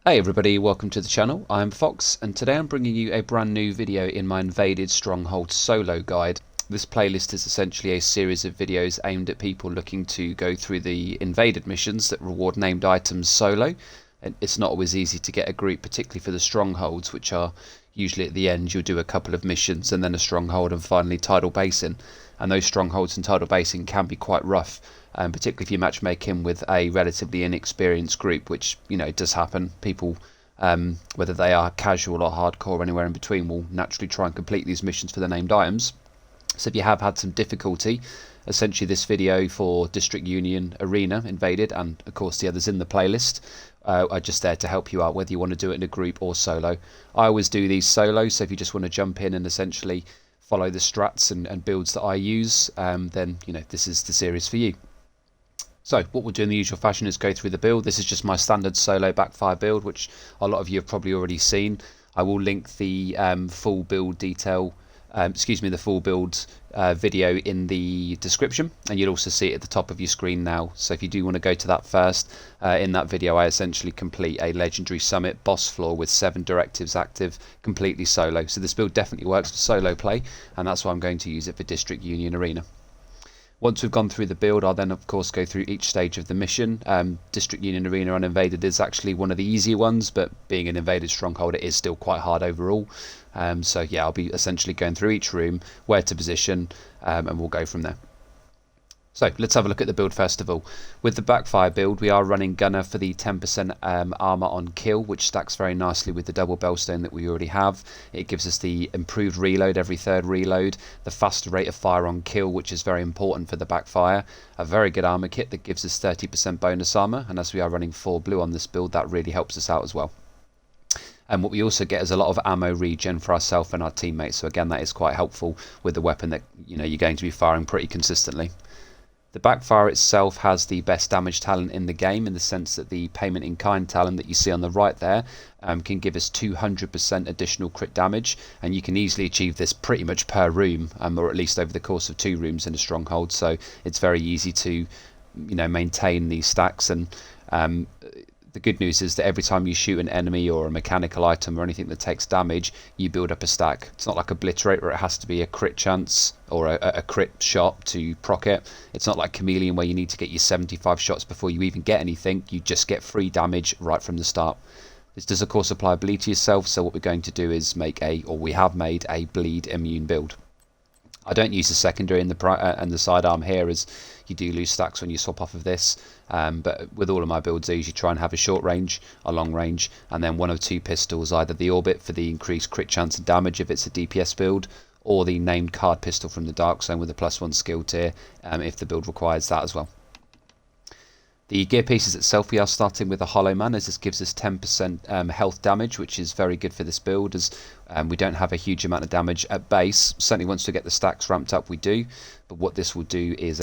Hey everybody, welcome to the channel. I'm Fox and today I'm bringing you a brand new video in my Invaded Stronghold solo guide. This playlist is essentially a series of videos aimed at people looking to go through the invaded missions that reward named items solo. And it's not always easy to get a group, particularly for the strongholds, which are usually at the end. You'll do a couple of missions and then a stronghold and finally tidal basin. And those strongholds and tidal basin can be quite rough, particularly if you matchmaking with a relatively inexperienced group, which does happen. People, whether they are casual or hardcore or anywhere in between, will naturally try and complete these missions for the named items. So if you have had some difficulty, essentially this video for District Union Arena Invaded, and of course the others in the playlist, are just there to help you out, whether you want to do it in a group or solo. I always do these solo, so if you just want to jump in and essentially follow the strats and builds that I use, then this is the series for you. So what we'll do in the usual fashion is go through the build. This is just my standard solo Backfire build, which a lot of you have probably already seen. I will link the full build detail, the full build video in the description, and you'll also see it at the top of your screen now. So if you do want to go to that first, in that video I essentially complete a legendary summit boss floor with 7 directives active, completely solo. So this build definitely works for solo play, and that's why I'm going to use it for District Union Arena. Once we've gone through the build, I'll then of course go through each stage of the mission. District Union Arena on Invaded is actually one of the easier ones, but being an Invaded Stronghold, it is still quite hard overall. So yeah, I'll be essentially going through each room, where to position, and we'll go from there. So let's have a look at the build first of all. With the Backfire build, we are running Gunner for the 10% armor on kill, which stacks very nicely with the double bellstone that we already have. It gives us the improved reload every third reload, the faster rate of fire on kill, which is very important for the Backfire, a very good armor kit that gives us 30% bonus armor, and as we are running 4 blue on this build, that really helps us out as well. And what we also get is a lot of ammo regen for ourselves and our teammates, so again that is quite helpful with the weapon that you're going to be firing pretty consistently. The Backfire itself has the best damage talent in the game, in the sense that the payment in kind talent that you see on the right there can give us 200% additional crit damage, and you can easily achieve this pretty much per room, or at least over the course of 2 rooms in a stronghold. So it's very easy to maintain these stacks. And the good news is that every time you shoot an enemy or a mechanical item or anything that takes damage, you build up a stack. It's not like Obliterate where it has to be a crit chance or a crit shot to proc it. It's not like Chameleon where you need to get your 75 shots before you even get anything. You just get free damage right from the start. This does of course apply bleed to yourself, so what we're going to do is we have made a bleed immune build. I don't use the secondary and the sidearm here, as you do lose stacks when you swap off of this, but with all of my builds I usually try and have a short range, a long range, and then 1 or 2 pistols, either the Orbit for the increased crit chance and damage if it's a DPS build, or the named card pistol from the Dark Zone with a +1 skill tier if the build requires that as well. The gear pieces itself, we are starting with a Hollow Man, as this gives us 10% health damage, which is very good for this build, as we don't have a huge amount of damage at base. Certainly once we get the stacks ramped up we do, but what this will do is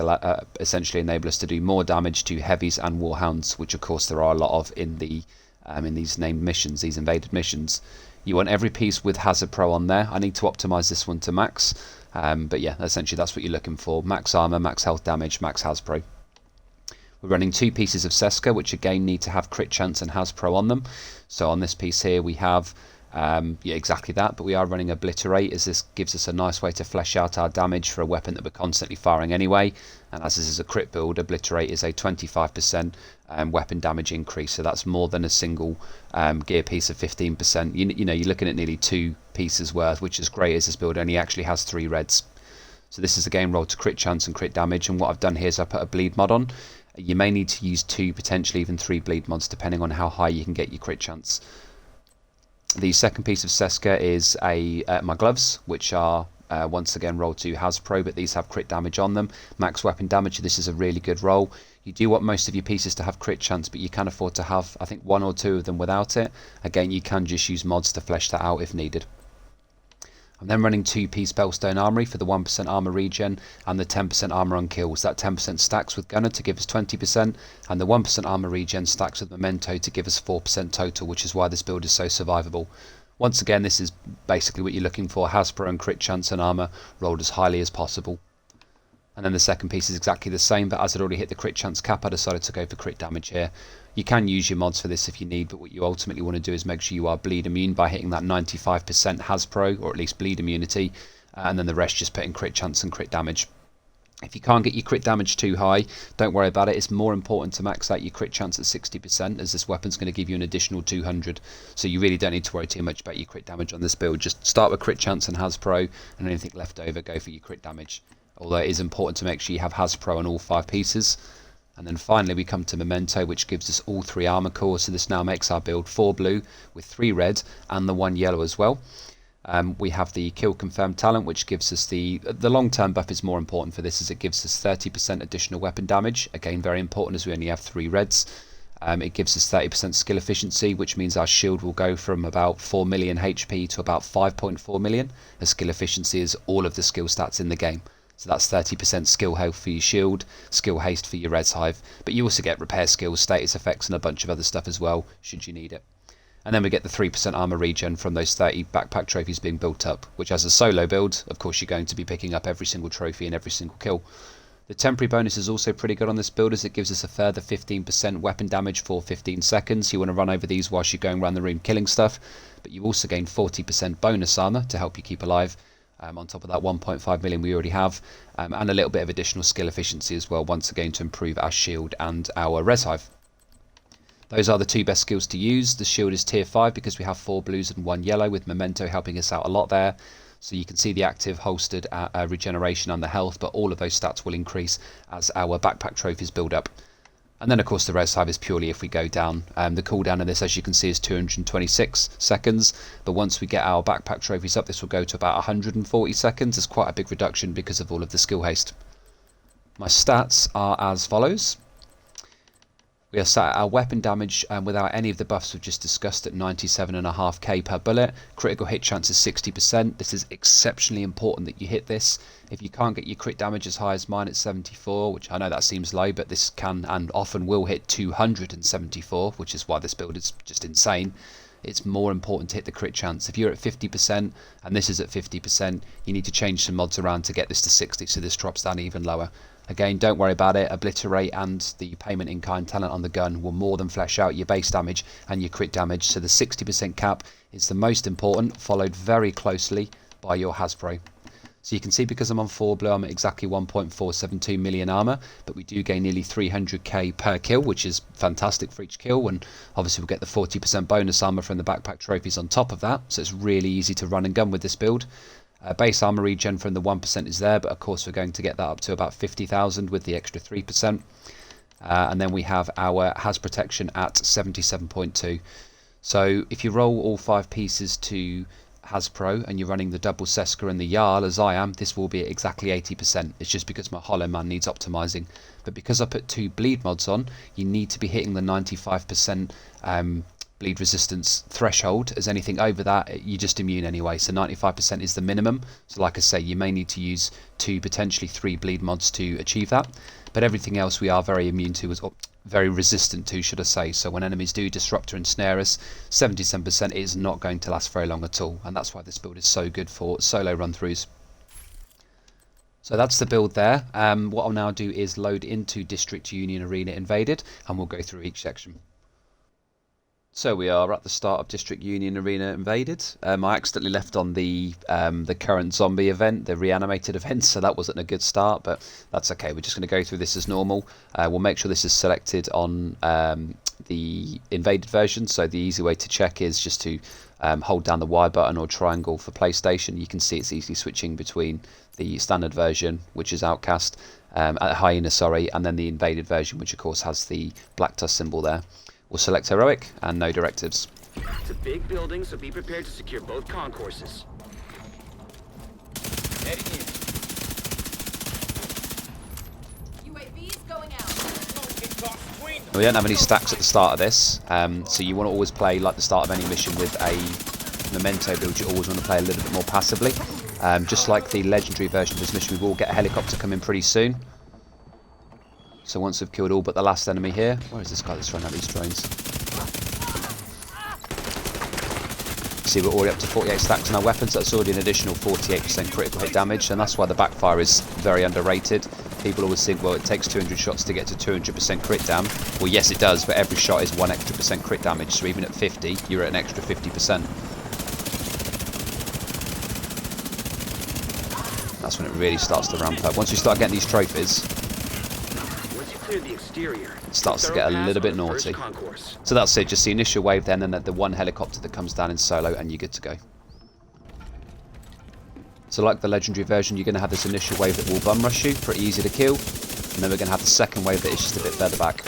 essentially enable us to do more damage to heavies and warhounds, which of course there are a lot of in these named missions, these invaded missions. You want every piece with Hazard Pro on there. I need to optimize this one to max, but yeah, essentially that's what you're looking for: max armor, max health damage, max Haz Pro. We're running 2 pieces of Seska, which again need to have crit chance and Haz Pro on them. So on this piece here we have exactly that, but we are running Obliterate, as this gives us a nice way to flesh out our damage for a weapon that we're constantly firing anyway. And as this is a crit build, Obliterate is a 25% weapon damage increase, so that's more than a single gear piece of 15%. You're looking at nearly 2 pieces worth, which is great, as this build only actually has 3 reds. So this is again rolled to crit chance and crit damage, and what I've done here is I put a bleed mod on. You may need to use 2, potentially even 3 bleed mods, depending on how high you can get your crit chance. The second piece of Seska is my gloves, which are once again rolled to Haz Pro, but these have crit damage on them. Max weapon damage, this is a really good roll. You do want most of your pieces to have crit chance, but you can afford to have, I think, 1 or 2 of them without it. Again, you can just use mods to flesh that out if needed. I'm then running 2-piece Bellstone Armory for the 1% armor regen and the 10% armor on kills. That 10% stacks with Gunner to give us 20%, and the 1% armor regen stacks with Memento to give us 4% total, which is why this build is so survivable. Once again, this is basically what you're looking for: Haz Pro and crit chance and armor rolled as highly as possible. And then the second piece is exactly the same, but as I'd already hit the crit chance cap, I decided to go for crit damage here. You can use your mods for this if you need, but what you ultimately want to do is make sure you are bleed immune by hitting that 95% Hasbro, or at least bleed immunity, and then the rest just putting crit chance and crit damage. If you can't get your crit damage too high, don't worry about it. It's more important to max out your crit chance at 60%, as this weapon's going to give you an additional 200. So you really don't need to worry too much about your crit damage on this build. Just start with crit chance and Hasbro, and anything left over, go for your crit damage. Although it is important to make sure you have Hasbro on all 5 pieces. And then finally we come to Memento, which gives us all 3 armor cores. So this now makes our build 4 blue with 3 red and the 1 yellow as well. We have the kill confirmed talent, which gives us the long-term buff is more important for this, as it gives us 30% additional weapon damage. Again, very important as we only have 3 reds. It gives us 30% skill efficiency, which means our shield will go from about 4 million HP to about 5.4 million, as skill efficiency is all of the skill stats in the game. So that's 30% skill health for your shield, skill haste for your res hive, but you also get repair skills, status effects and a bunch of other stuff as well, should you need it. And then we get the 3% armor regen from those 30 backpack trophies being built up, which as a solo build, of course you're going to be picking up every single trophy and every single kill. The temporary bonus is also pretty good on this build, as it gives us a further 15% weapon damage for 15 seconds. You want to run over these whilst you're going around the room killing stuff, but you also gain 40% bonus armor to help you keep alive. On top of that 1.5 million we already have, and a little bit of additional skill efficiency as well, once again to improve our shield and our res hive. Those are the 2 best skills to use. The shield is tier 5 because we have 4 blues and 1 yellow, with Memento helping us out a lot there. So you can see the active, holstered, regeneration and the health, but all of those stats will increase as our backpack trophies build up. And then of course the res hive is purely if we go down. The cooldown of this, as you can see, is 226 seconds, but once we get our backpack trophies up, this will go to about 140 seconds. It's quite a big reduction because of all of the skill haste. My stats are as follows. We are sat at our weapon damage without any of the buffs we've just discussed at 97.5k per bullet. Critical hit chance is 60%. This is exceptionally important that you hit this. If you can't get your crit damage as high as mine at 74, which I know that seems low, but this can and often will hit 274, which is why this build is just insane. It's more important to hit the crit chance. If you're at 50% and this is at 50%, you need to change some mods around to get this to 60, so this drops down even lower. Again, don't worry about it. Obliterate and the payment in kind talent on the gun will more than flesh out your base damage and your crit damage. So the 60% cap is the most important, followed very closely by your Hasbro. So you can see, because I'm on 4 blue, I'm at exactly 1.472 million armor, but we do gain nearly 300k per kill, which is fantastic for each kill, and obviously we'll get the 40% bonus armor from the backpack trophies on top of that, so it's really easy to run and gun with this build. Base armor regen from the 1% is there, but of course we're going to get that up to about 50,000 with the extra 3%. And then we have our Has protection at 77.2. So if you roll all 5 pieces to Hasbro and you're running the double Seska and the Jarl as I am, this will be at exactly 80%. It's just because my Hollow Man needs optimizing. But because I put 2 bleed mods on, you need to be hitting the 95% bleed resistance threshold, as anything over that you're just immune anyway, so 95% is the minimum. So like I say, you may need to use 2, potentially 3 bleed mods to achieve that, but everything else we are very immune to, or very resistant to, should I say. So when enemies do disrupt or ensnare us, 77% is not going to last very long at all, and that's why this build is so good for solo run throughs. So that's the build there. What I'll now do is load into District Union Arena Invaded, and we'll go through each section. So we are at the start of District Union Arena Invaded. I accidentally left on the current zombie event, the reanimated event, so that wasn't a good start, but that's okay. We're just going to go through this as normal. We'll make sure this is selected on the invaded version, so the easy way to check is just to hold down the Y button or triangle for PlayStation. You can see it's easily switching between the standard version, which is Outcast, Hyena, sorry, and then the invaded version, which of course has the black dust symbol there. We'll select Heroic and no directives. It's a big building, so be prepared to secure both concourses. Heading in. UAV's going out. We don't have any stacks at the start of this, so you want to always play like the start of any mission with a Memento build. You always want to play a little bit more passively. Just like the legendary version of this mission, we will get a helicopter coming pretty soon. So once we've killed all but the last enemy here, where is this guy that's throwing out these drones? See, we're already up to 48 stacks on our weapons. That's already an additional 48% critical hit damage, and that's why the Backfire is very underrated. People always think, well, it takes 200 shots to get to 200% crit dam. Well, yes, it does, but every shot is 1 extra % crit damage, so even at 50, you're at an extra 50%. That's when it really starts to ramp up. Once you start getting these trophies, Once you clear the exterior, it starts to get a little bit naughty. So that's it, just the initial wave then, and then the one helicopter that comes down in solo, and you're good to go. So like the legendary version, you're going to have this initial wave that will bum rush you, pretty easy to kill, and then we're going to have the second wave that is just a bit further back.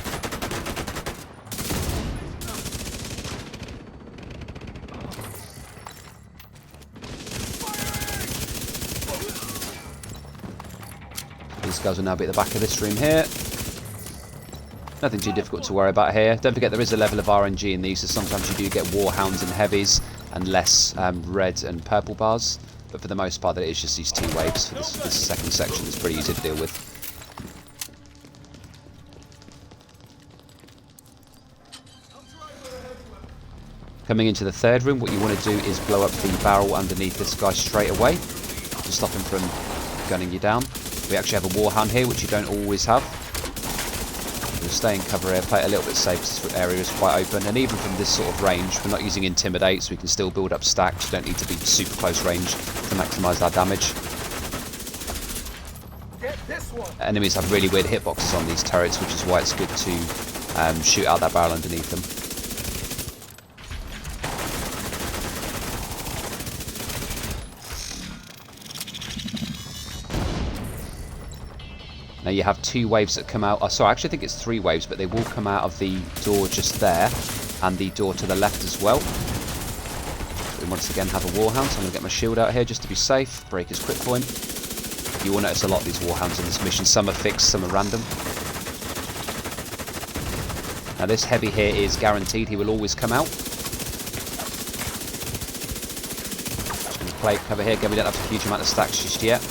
These guys will now be at the back of this room here. Nothing too difficult to worry about here. Don't forget there is a level of RNG in these, so sometimes you do get warhounds and heavies and less red and purple bars. But for the most part, it is just these 2 waves for this second section. It's pretty easy to deal with. Coming into the third room, what you want to do is blow up the barrel underneath this guy straight away to stop him from gunning you down. We actually have a warhound here, which you don't always have. We'll stay in cover here, play it a little bit safe because this area is quite open, and even from this sort of range, we're not using Intimidate, so we can still build up stacks. You don't need to be super close range to maximise our damage. Enemies have really weird hitboxes on these turrets, which is why it's good to shoot out that barrel underneath them. Now you have 2 waves that come out. Oh, sorry, I actually think it's 3 waves, but they will come out of the door just there and the door to the left as well. We once again have a warhound, so I'm going to get my shield out here just to be safe. Break his quick point. You will notice a lot of these warhounds in this mission. Some are fixed, some are random. Now this heavy here is guaranteed. He will always come out. Just going to play cover here. Again, we don't have a huge amount of stacks just yet.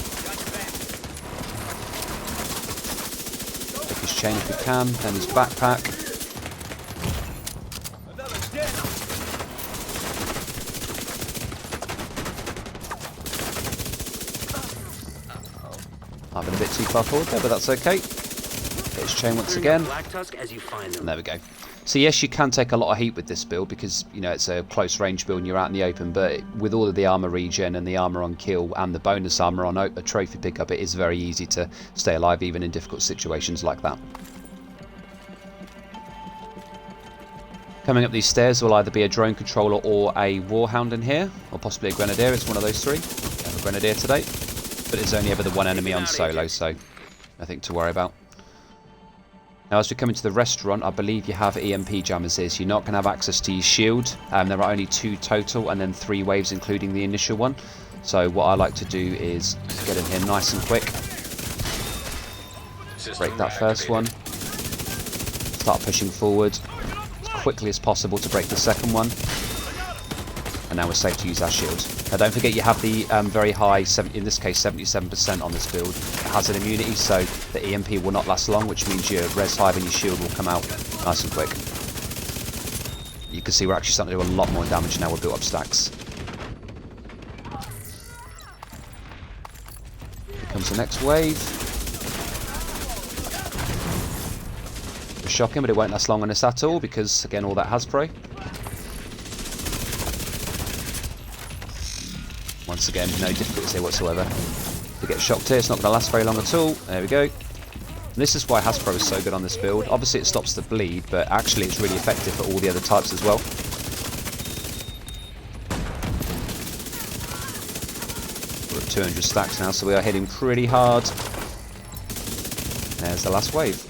His chain if we can, and his backpack. I've been a bit too far forward there, but that's okay. Get his chain once again. And there we go. So yes, you can take a lot of heat with this build because, you know, it's a close range build and you're out in the open, but with all of the armor regen and the armor on kill and the bonus armor on a trophy pickup, it is very easy to stay alive even in difficult situations like that. Coming up these stairs will either be a drone controller or a warhound in here, or possibly a grenadier. It's one of those 3. I have a grenadier today, but it's only ever the one enemy on solo, so nothing to worry about. Now as we come into the restaurant, I believe you have EMP jammers here, so you're not going to have access to your shield. There are only 2 total, and then 3 waves including the initial one. So what I like to do is get in here nice and quick. Break that first one. Start pushing forward as quickly as possible to break the second one. And now we're safe to use our shield. Now don't forget you have the very high, in this case 77% on this build. It has an immunity, so the EMP will not last long, which means your res hive and your shield will come out nice and quick. You can see we're actually starting to do a lot more damage now we've built up stacks. Here comes the next wave. We're shocking, but it won't last long on us at all because, again, all that Hasbro. Once again, no difficulties here whatsoever. If you get shocked here, it's not going to last very long at all. There we go. And this is why Hasbro is so good on this build. Obviously it stops the bleed, but actually it's really effective for all the other types as well. We're at 200 stacks now, so we are hitting pretty hard. There's the last wave.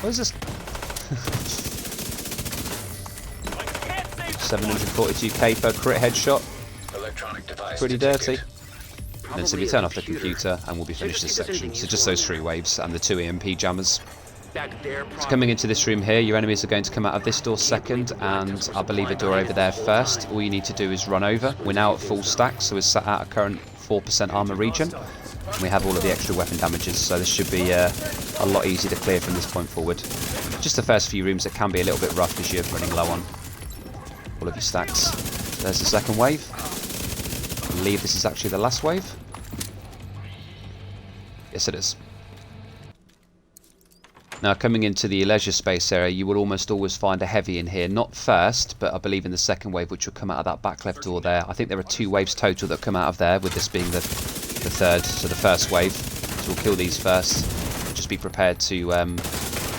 What is this? 742k per crit headshot. Pretty dirty. And then simply turn off the computer and we'll be finished this section. So just those 3 waves and the 2 EMP jammers. So coming into this room here, your enemies are going to come out of this door second, and I believe a door over there first. All you need to do is run over. We're now at full stack, so we're sat at a current 4% armor regen. And we have all of the extra weapon damages, so this should be a lot easier to clear from this point forward. Just the first few rooms that can be a little bit rough because you're running low on all of your stacks. There's the second wave. I believe this is actually the last wave. Yes, it is. Now, coming into the leisure space area, you will almost always find a heavy in here. Not first, but I believe in the second wave, which will come out of that back left door there. I think there are 2 waves total that come out of there, with this being the third, so the first wave. So we'll kill these first. Just be prepared to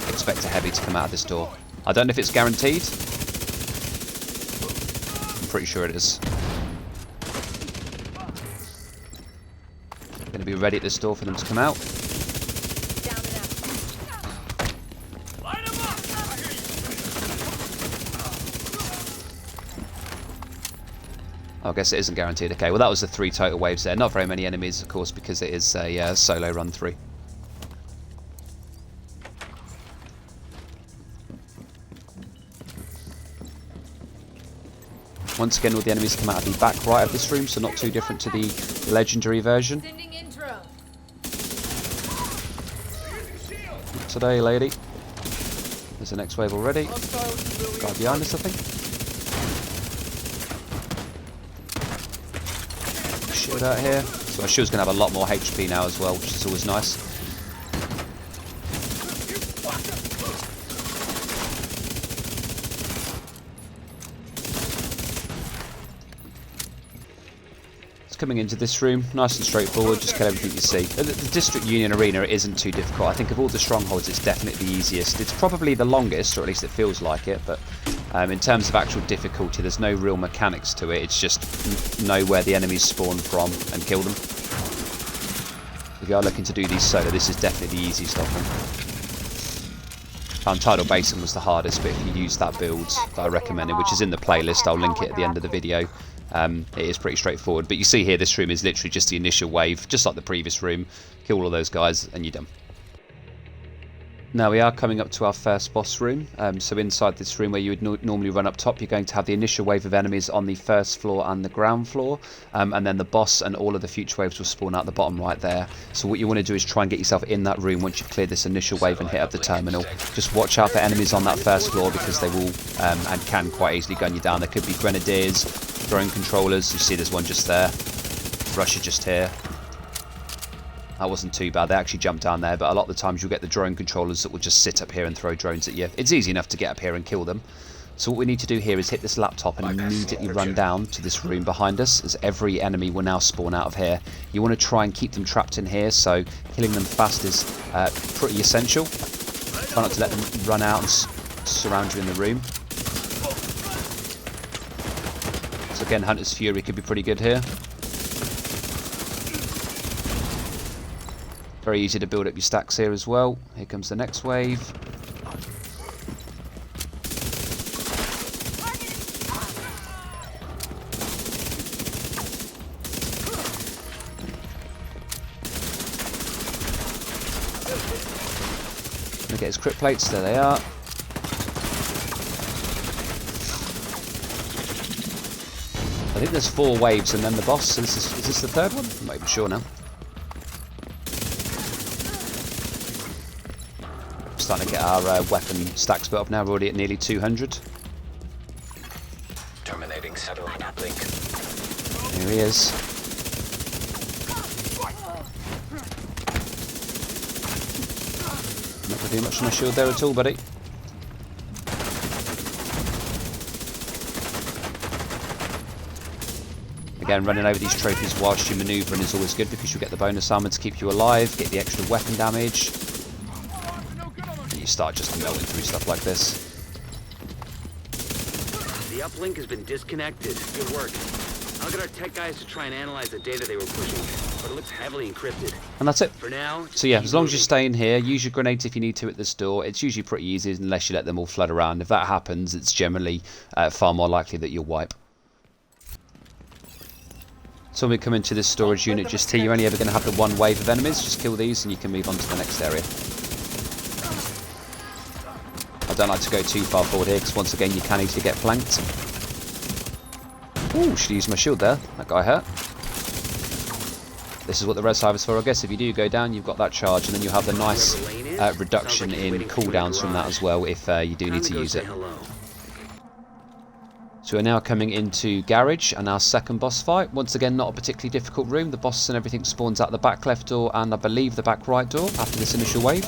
expect a heavy to come out of this door. I don't know if it's guaranteed. I'm pretty sure it is. Going to be ready at this door for them to come out. I guess it isn't guaranteed. Okay, well that was the 3 total waves there. Not very many enemies, of course, because it is a solo run through. Once again, all the enemies come out of the back right of this room, so not too different to the legendary version. Not today, lady. There's the next wave already. Guy behind us, I think. Shield out here. So our shield's going to have a lot more HP now as well, which is always nice. Coming into this room, nice and straightforward, just kill everything you see. The District Union Arena isn't too difficult. I think of all the strongholds, it's definitely the easiest. It's probably the longest, or at least it feels like it, but in terms of actual difficulty, there's no real mechanics to it. It's just know where the enemies spawn from and kill them. If you are looking to do these solo, this is definitely the easiest of them. Tidal Basin was the hardest, but if you use that build that I recommended, which is in the playlist, I'll link it at the end of the video. It is pretty straightforward, but you see here this room is literally just the initial wave, just like the previous room. Kill all of those guys and you're done. Now we are coming up to our first boss room. So inside this room where you would normally run up top, you're going to have the initial wave of enemies on the first floor and the ground floor, and then the boss and all of the future waves will spawn out the bottom right there. So what you want to do is try and get yourself in that room once you've cleared this initial wave and hit up the terminal. Just watch out for enemies on that first floor, because they will and can quite easily gun you down. There could be grenadiers, drone controllers. You see there's one just there. Rusher just here. That wasn't too bad. They actually jumped down there, but a lot of the times you'll get the drone controllers that will just sit up here and throw drones at you. It's easy enough to get up here and kill them. So what we need to do here is hit this laptop and immediately run down to this room behind us, as every enemy will now spawn out of here. You want to try and keep them trapped in here, so killing them fast is pretty essential. Try not to let them run out and surround you in the room. So again, Hunter's Fury could be pretty good here. Very easy to build up your stacks here as well. Here comes the next wave. Gonna get his crit plates. There they are. I think there's 4 waves and then the boss. So is this the third one? I'm not even sure now. Starting to get our weapon stacks built up now. We're already at nearly 200. Terminating satellite uplink. Here he is. Not going to do much on my shield there at all, buddy. Again, running over these trophies whilst you're manoeuvring is always good, because you'll get the bonus armor to keep you alive, get the extra weapon damage. You start just melting through stuff like this. The uplink has been disconnected. Good work. I'll get our tech guys to try and analyze the data they were pushing, but it looks heavily encrypted. And that's it. For now. So yeah, as long as you stay in here, use your grenades if you need to at this door. It's usually pretty easy unless you let them all flood around. If that happens, it's generally far more likely that you'll wipe. So when we come into this storage unit just here, you're only ever going to have the 1 wave of enemies. Just kill these and you can move on to the next area. I don't like to go too far forward here, because once again you can easily get flanked. Ooh, should use my shield there. That guy hurt. This is what the res hive is for, I guess. If you do go down, you've got that charge, and then you'll have the nice reduction in cooldowns from that as well, if you do need to use it. So we're now coming into Garage and our second boss fight. Once again, not a particularly difficult room. The boss and everything spawns out the back left door and I believe the back right door after this initial wave.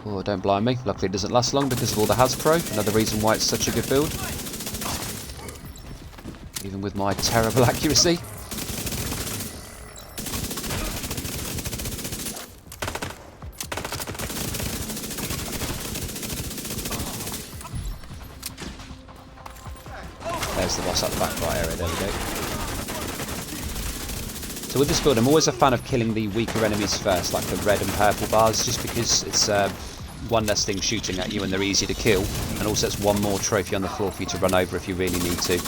Oh, don't blind me. Luckily it doesn't last long because of all the Hasbro. Another reason why it's such a good build. Even with my terrible accuracy. There's the boss at the back right area, there we go. So with this build, I'm always a fan of killing the weaker enemies first, like the red and purple bars, just because it's one less thing shooting at you and they're easy to kill, and also it's one more trophy on the floor for you to run over if you really need to.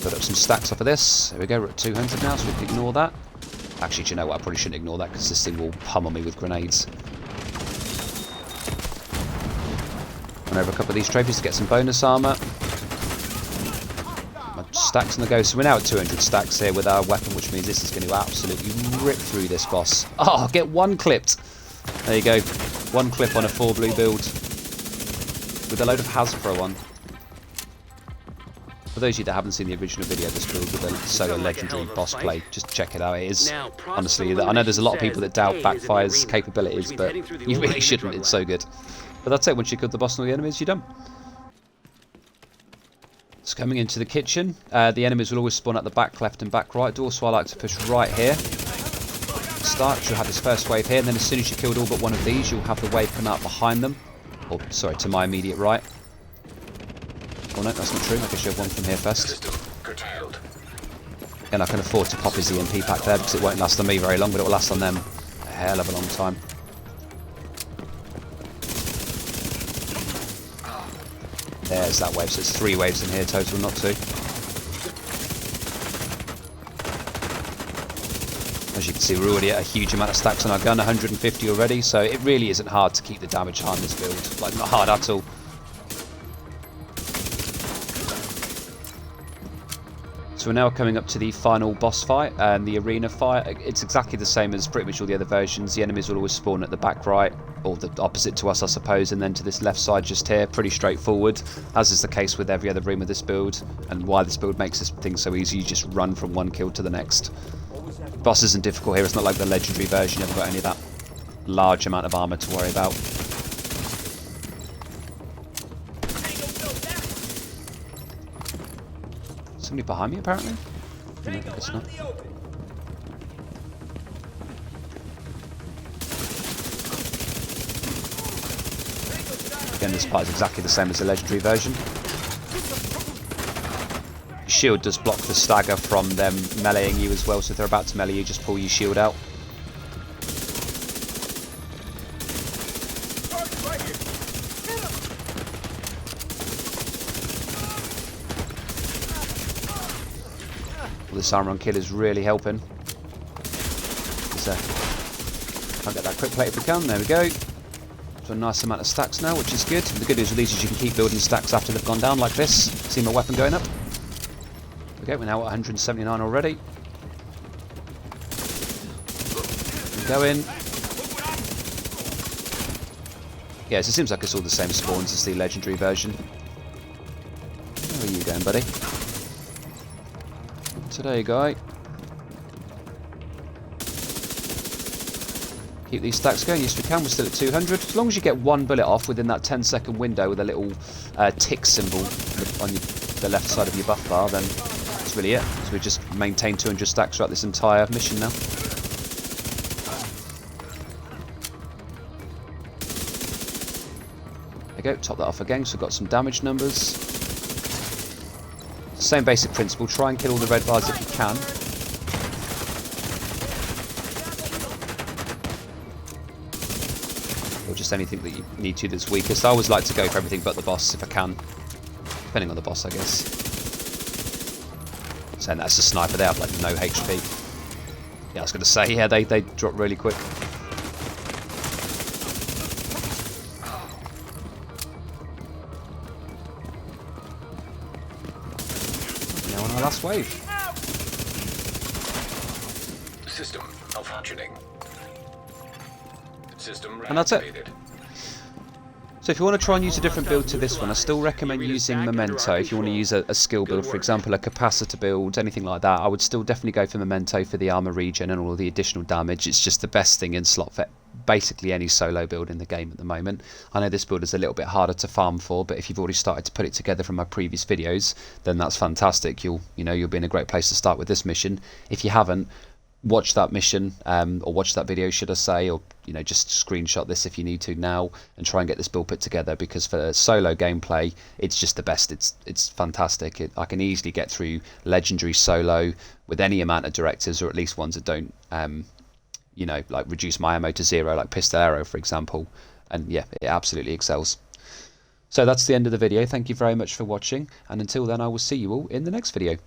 Put up some stacks off of this. There we go, we're at 200 now, so we can ignore that. Actually, do you know what? I probably shouldn't ignore that because this thing will pummel me with grenades. Run over a couple of these trophies to get some bonus armour. My stacks on the go. So we're now at 200 stacks here with our weapon, which means this is going to absolutely rip through this boss. Oh, get one clipped. There you go. One clip on a 4 blue build with a load of Hasbro on. For those of you that haven't seen the original video of this build with the solo legendary boss play, just check it out. It is, honestly, I know there's a lot of people that doubt Backfire's capabilities, but you really shouldn't. It's so good. But that's it. Once you kill the boss and all the enemies, you're done. So coming into the kitchen, the enemies will always spawn at the back left and back right door, so I like to push right here. Start, you'll have this first wave here, and then as soon as you killed all but one of these, you'll have the wave come out behind them. Or, sorry, to my immediate right. Oh no, that's not true. I guess you have one from here first. And I can afford to pop his EMP pack there because it won't last on me very long, but it will last on them a hell of a long time. There's that wave, so it's 3 waves in here total, not 2. As you can see, we're already at a huge amount of stacks on our gun, 150 already, so it really isn't hard to keep the damage high on this build. Like, not hard at all. So we're now coming up to the final boss fight and the arena fight. It's exactly the same as pretty much all the other versions. The enemies will always spawn at the back right, or the opposite to us I suppose, and then to this left side just here. Pretty straightforward, as is the case with every other room of this build, and why this build makes this thing so easy. You just run from one kill to the next. Boss isn't difficult here. It's not like the legendary version. You haven't got any of that large amount of armour to worry about. Somebody behind me, apparently? No, I guess not. Again, this part is exactly the same as the legendary version. Your shield does block the stagger from them meleeing you as well, so if they're about to melee you, just pull your shield out. This armor on kill is really helping. Can't get that quick plate if we can. There we go. So a nice amount of stacks now, which is good. The good news with these is you can keep building stacks after they've gone down like this. See my weapon going up? Okay, we're now at 179 already. Go in. Yeah, so it seems like it's all the same spawns as the legendary version. Where are you going, buddy? Today, guy. Keep these stacks going. Yes, we can. We're still at 200. As long as you get one bullet off within that 10-second window with a little tick symbol on the left side of your buff bar, then that's really it. So we just maintain 200 stacks throughout this entire mission now. There we go. Top that off again. So we've got some damage numbers. Same basic principle, try and kill all the red bars if you can. Or just anything that you need to that's weakest. I always like to go for everything but the boss if I can. Depending on the boss, I guess. Saying that's a sniper, they have like no HP. Yeah, I was going to say, yeah, they drop really quick. Last wave. System malfunctioning. System And that's it. reactivated. So if you want to try and use a different build to this one, I still recommend using Memento. If you want to use a skill build, for example, a capacitor build, anything like that, I would still definitely go for Memento for the armor regen and all of the additional damage. It's just the best thing in slot for basically any solo build in the game at the moment. I know this build is a little bit harder to farm for, but if you've already started to put it together from my previous videos, then that's fantastic. You'll be in a great place to start with this mission. If you haven't, watch that mission, or watch that video, should I say, or just screenshot this if you need to now and try and get this build put together, because for solo gameplay it's just the best. It's fantastic. I can easily get through legendary solo with any amount of directors, or at least ones that don't like reduce my ammo to 0, like pistol arrow for example, and yeah, it absolutely excels. So that's the end of the video. Thank you very much for watching, and until then I will see you all in the next video.